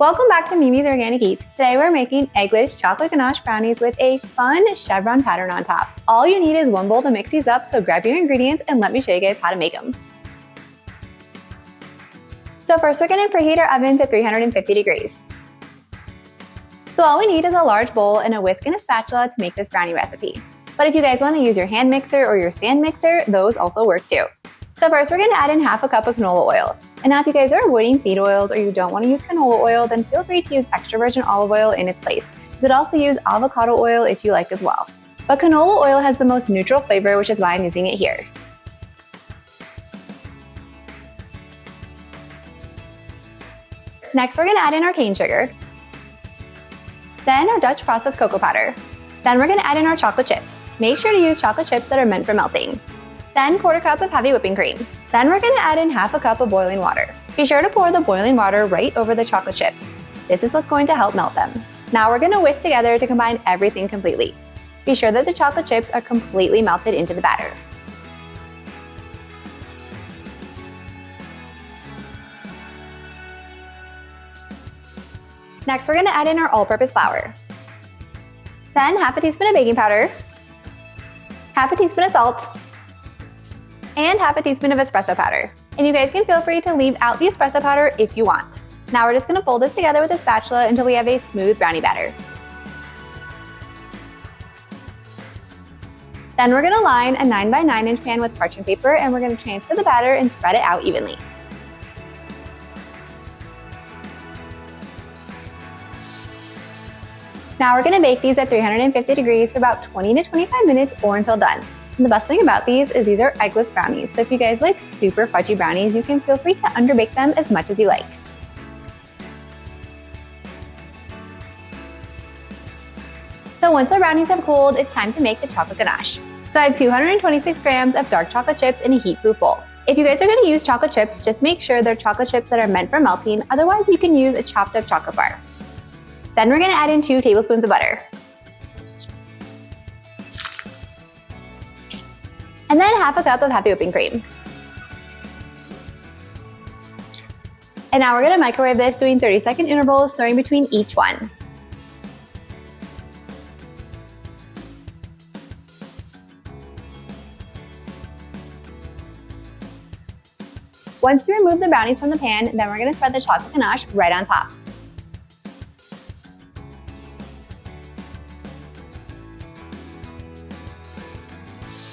Welcome back to Mimi's Organic Eats. Today we're making eggless chocolate ganache brownies with a fun chevron pattern on top. All you need is one bowl to mix these up, so grab your ingredients and let me show you guys how to make them. So first we're going to preheat our oven to 350 degrees. So all we need is a large bowl and a whisk and a spatula to make this brownie recipe. But if you guys want to use your hand mixer or your stand mixer, those also work too. So first we're going to add in half a cup of canola oil. And now if you guys are avoiding seed oils or you don't want to use canola oil, then feel free to use extra virgin olive oil in its place. You could also use avocado oil if you like as well. But canola oil has the most neutral flavor, which is why I'm using it here. Next we're going to add in our cane sugar. Then our Dutch processed cocoa powder. Then we're going to add in our chocolate chips. Make sure to use chocolate chips that are meant for melting. Then quarter cup of heavy whipping cream. Then we're going to add in half a cup of boiling water. Be sure to pour the boiling water right over the chocolate chips. This is what's going to help melt them. Now we're going to whisk together to combine everything completely. Be sure that the chocolate chips are completely melted into the batter. Next, we're going to add in our all-purpose flour. Then half a teaspoon of baking powder, half a teaspoon of salt, and half a teaspoon of espresso powder. And you guys can feel free to leave out the espresso powder if you want. Now we're just going to fold this together with a spatula until we have a smooth brownie batter. Then we're going to line a 9 by 9 inch pan with parchment paper and we're going to transfer the batter and spread it out evenly. Now we're going to bake these at 350 degrees for about 20 to 25 minutes or until done. And the best thing about these is these are eggless brownies, so if you guys like super fudgy brownies, you can feel free to underbake them as much as you like. So once our brownies have cooled, it's time to make the chocolate ganache. So I have 226 grams of dark chocolate chips in a heat-proof bowl. If you guys are going to use chocolate chips, just make sure they're chocolate chips that are meant for melting, otherwise you can use a chopped up chocolate bar. Then we're going to add in 2 tablespoons of butter. And then half a cup of heavy whipping cream. And now we're going to microwave this doing 30-second intervals, stirring between each one. Once you remove the brownies from the pan, then we're going to spread the chocolate ganache right on top.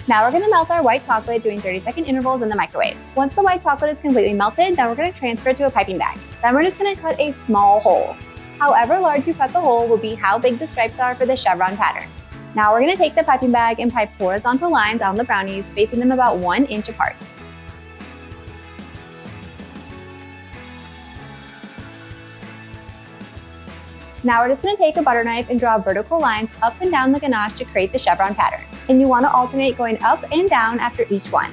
Now we're going to melt our white chocolate doing 30-second intervals in the microwave. Once the white chocolate is completely melted, then we're going to transfer it to a piping bag. Then we're just going to cut a small hole. However large you cut the hole will be how big the stripes are for the chevron pattern. Now we're going to take the piping bag and pipe horizontal lines on the brownies, spacing them about 1 inch apart. Now we're just going to take a butter knife and draw vertical lines up and down the ganache to create the chevron pattern. And you want to alternate going up and down after each one.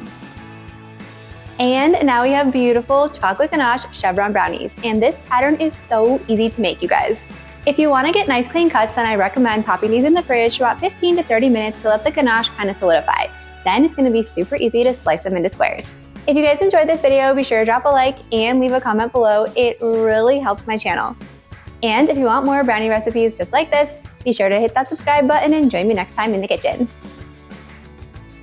And now we have beautiful chocolate ganache chevron brownies. And this pattern is so easy to make, you guys. If you want to get nice clean cuts, then I recommend popping these in the fridge for about 15 to 30 minutes to let the ganache kind of solidify. Then it's going to be super easy to slice them into squares. If you guys enjoyed this video, be sure to drop a like and leave a comment below. It really helps my channel. And if you want more brownie recipes just like this, be sure to hit that subscribe button and join me next time in the kitchen.